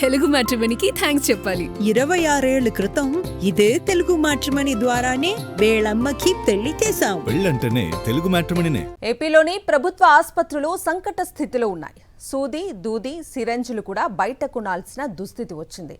Telugu మ్యాట్రిమోనీకి thanks చెప్పాలి. 26 ఏళ్ల క్రితం ఇదే తెలుగు మ్యాట్రిమోనీ ద్వారానే వేళమ్మకి పెళ్లి చేశాం. పెళ్ళంటేనే తెలుగు మ్యాట్రిమోనీనే. ఏపీలోని ప్రభుత్వ ఆసుపత్రులు సంకట స్థితిలో ఉన్నాయి. సూది, దూది, సిరంజులు కూడా బయట కొనాల్సిన దుస్థితి వచ్చింది.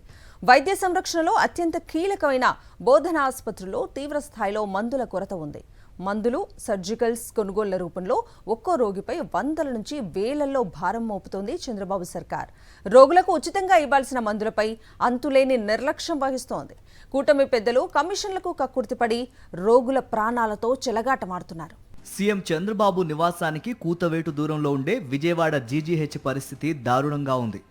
వైద్య సంరక్షణలో అత్యంత కీలకమైన బోధన ఆసుపత్రుల్లో తీవ్ర స్థాయిలో మందుల కొరత ఉంది. మందులు, సర్జికల్స్ కొనుగోళ్ల రూపంలో ఒక్కో రోగిపై వందల నుంచి వేలల్లో భారం మోపుతోంది చంద్రబాబు సర్కార్. రోగులకు ఉచితంగా ఇవ్వాల్సిన మందులపై అంతులేని నిర్లక్ష్యం వహిస్తోంది. కూటమి పెద్దలు కమిషన్లకు కక్కుర్తిపడి రోగుల ప్రాణాలతో చెలగాటమాడుతున్నారు. సీఎం చంద్రబాబు నివాసానికి కూతవేటు దూరంలో ఉండే విజయవాడ జీజీహెచ్ పరిస్థితి దారుణంగా ఉంది.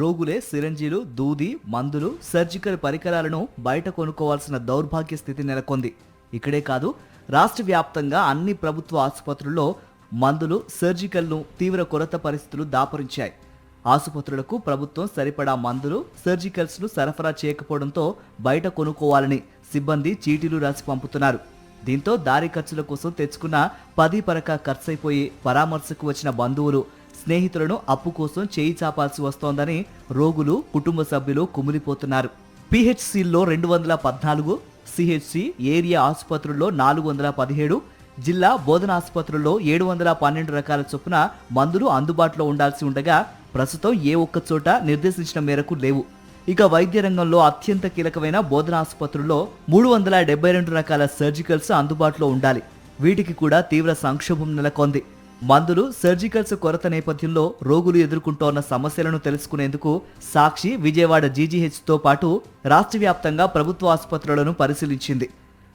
రోగులే సిరంజీలు, దూది, మందులు, సర్జికల్ పరికరాలను బయట కొనుక్కోవాల్సిన దౌర్భాగ్య స్థితి నెలకొంది. ఇక్కడే కాదు, రాష్ట్ర వ్యాప్తంగా అన్ని ప్రభుత్వ ఆసుపత్రుల్లో మందులు, సర్జికల్ను తీవ్ర కొరత పరిస్థితులు దాపురించాయి. ఆసుపత్రులకు ప్రభుత్వం సరిపడా మందులు, సర్జికల్స్ను సరఫరా చేయకపోవడంతో బయట కొనుక్కోవాలని సిబ్బంది చీటీలు రాసి పంపుతున్నారు. దీంతో దారి ఖర్చుల కోసం తెచ్చుకున్న 10 పరక ఖర్చయిపోయి పరామర్శకు వచ్చిన బంధువులు, స్నేహితులను అప్పు కోసం చేయి చాపాల్సి వస్తోందని రోగులు, కుటుంబ సభ్యులు కుమిలిపోతున్నారు. పిహెచ్సిల్లో 214, సిహెచ్సి ఏరియా ఆసుపత్రుల్లో 417, జిల్లా బోధన ఆసుపత్రుల్లో 712 రకాల చొప్పున మందులు అందుబాటులో ఉండాల్సి ఉండగా ప్రస్తుతం ఏ ఒక్క చోట నిర్దేశించిన మేరకు లేవు. ఇక వైద్య రంగంలో అత్యంత కీలకమైన బోధన ఆసుపత్రుల్లో 372 రకాల సర్జికల్స్ అందుబాటులో ఉండాలి. వీటికి కూడా తీవ్ర సంక్షోభం నెలకొంది. మందులు, సర్జికల్స్ కొరత నేపథ్యంలో రోగులు ఎదుర్కొంటోన్న సమస్యలను తెలుసుకునేందుకు సాక్షి విజయవాడ జీజీహెచ్తో పాటు రాష్ట్ర వ్యాప్తంగా ప్రభుత్వ ఆసుపత్రులను పరిశీలించింది.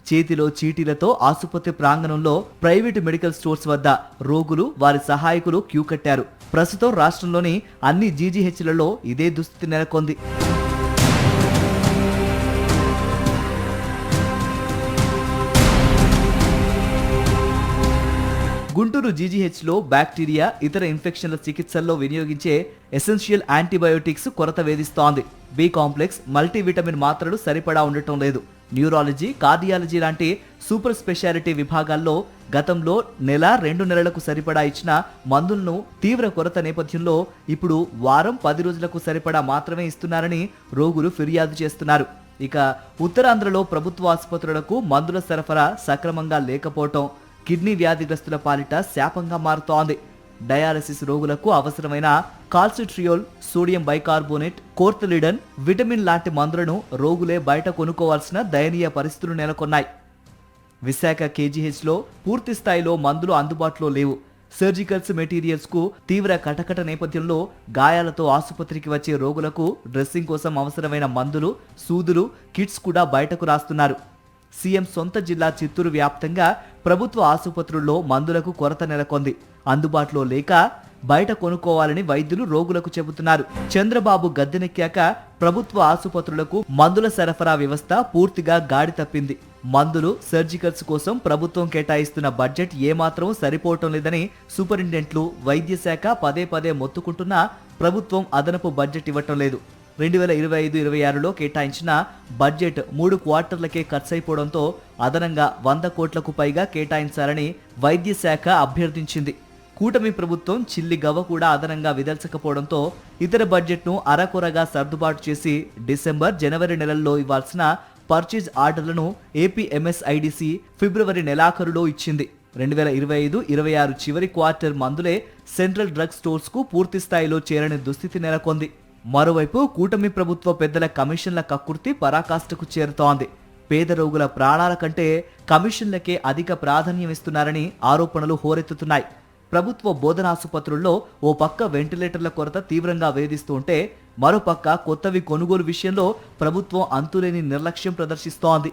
చేతిలో చీటీలతో ఆసుపత్రి ప్రాంగణంలో ప్రైవేటు మెడికల్ స్టోర్స్ వద్ద రోగులు, వారి సహాయకులు క్యూ కట్టారు. ప్రస్తుతం రాష్ట్రంలోని అన్ని జీజీహెచ్లలో ఇదే దుస్థితి నెలకొంది. గుంటూరు జీజీహెచ్లో బ్యాక్టీరియా, ఇతర ఇన్ఫెక్షన్ల చికిత్సల్లో వినియోగించే ఎసెన్షియల్ యాంటీబయోటిక్స్ కొరత వేధిస్తోంది. బి కాంప్లెక్స్, మల్టీవిటమిన్ మాత్రలు సరిపడా ఉండటం లేదు. న్యూరాలజీ, కార్డియాలజీ లాంటి సూపర్ స్పెషాలిటీ విభాగాల్లో గతంలో నెల, 2 నెలలకు సరిపడా ఇచ్చిన మందులను తీవ్ర కొరత నేపథ్యంలో ఇప్పుడు వారం, 10 రోజులకు సరిపడా మాత్రమే ఇస్తున్నారని రోగులు ఫిర్యాదు చేస్తున్నారు. ఇక ఉత్తరాంధ్రలో ప్రభుత్వ ఆసుపత్రులకు మందుల సరఫరా సక్రమంగా లేకపోవటం కిడ్నీ వ్యాధిగ్రస్తుల పాలిట శాపంగా మారుతోంది. డయాలసిస్ రోగులకు అవసరమైన కాల్సిట్రియోల్, సోడియం బైకార్బోనేట్, కోర్టలిడన్, విటమిన్ లాంటి మందులను రోగులే బయట కొనుక్కోవాల్సిన దయనీయ పరిస్థితులు నెలకొన్నాయి. విశాఖ కేజీహెచ్లో పూర్తి స్థాయిలో మందులు అందుబాటులో లేవు. సర్జికల్స్ మెటీరియల్స్ కు తీవ్ర కటకట నేపథ్యంలో గాయాలతో ఆసుపత్రికి వచ్చే రోగులకు డ్రెస్సింగ్ కోసం అవసరమైన మందులు, సూదులు, కిట్స్ కూడా బయటకు రాస్తున్నారు. సీఎం సొంత జిల్లా చిత్తూరు వ్యాప్తంగా ప్రభుత్వ ఆసుపత్రుల్లో మందులకు కొరత నెలకొంది. అందుబాటులో లేక బయట కొనుక్కోవాలని వైద్యులు రోగులకు చెబుతున్నారు. చంద్రబాబు గద్దెనెక్కాక ప్రభుత్వ ఆసుపత్రులకు మందుల సరఫరా వ్యవస్థ పూర్తిగా గాడి తప్పింది. మందులు, సర్జికల్స్ కోసం ప్రభుత్వం కేటాయిస్తున్న బడ్జెట్ ఏమాత్రం సరిపోవటం లేదని సూపరింటెండెంట్లు, వైద్య శాఖ పదే మొత్తుకుంటున్నా ప్రభుత్వం అదనపు బడ్జెట్ ఇవ్వటం లేదు. 2025-26లో కేటాయించిన బడ్జెట్ 3 క్వార్టర్లకే ఖర్చయిపోవడంతో అదనంగా 100 కోట్లకు పైగా కేటాయించాలని వైద్య శాఖ అభ్యర్థించింది. కూటమి ప్రభుత్వం చిల్లి గవ్వ కూడా అదనంగా విదల్చకపోవడంతో ఇతర బడ్జెట్ను అరకొరగా సర్దుబాటు చేసి డిసెంబర్, జనవరి నెలల్లో ఇవ్వాల్సిన పర్చేజ్ ఆర్డర్లను ఏపీ ఎంఎస్ఐడిసి ఫిబ్రవరి నెలాఖరులో ఇచ్చింది. 2025-26 చివరి క్వార్టర్ మందులే సెంట్రల్ డ్రగ్ స్టోర్స్ కు పూర్తి స్థాయిలో చేరని దుస్థితి నెలకొంది. మరోవైపు కూటమి ప్రభుత్వ పెద్దల కమిషన్ల కక్కుర్తి పరాకాష్ఠకు చేరుతోంది. పేద రోగుల ప్రాణాల కంటే కమిషన్లకే అధిక ప్రాధాన్యం ఇస్తున్నారని ఆరోపణలు హోరెత్తుతున్నాయి. ప్రభుత్వ బోధనాసుపత్రుల్లో ఓ పక్క వెంటిలేటర్ల కొరత తీవ్రంగా వేధిస్తుంటే మరోపక్క కొత్తవి కొనుగోలు విషయంలో ప్రభుత్వం అంతులేని నిర్లక్ష్యం ప్రదర్శిస్తోంది.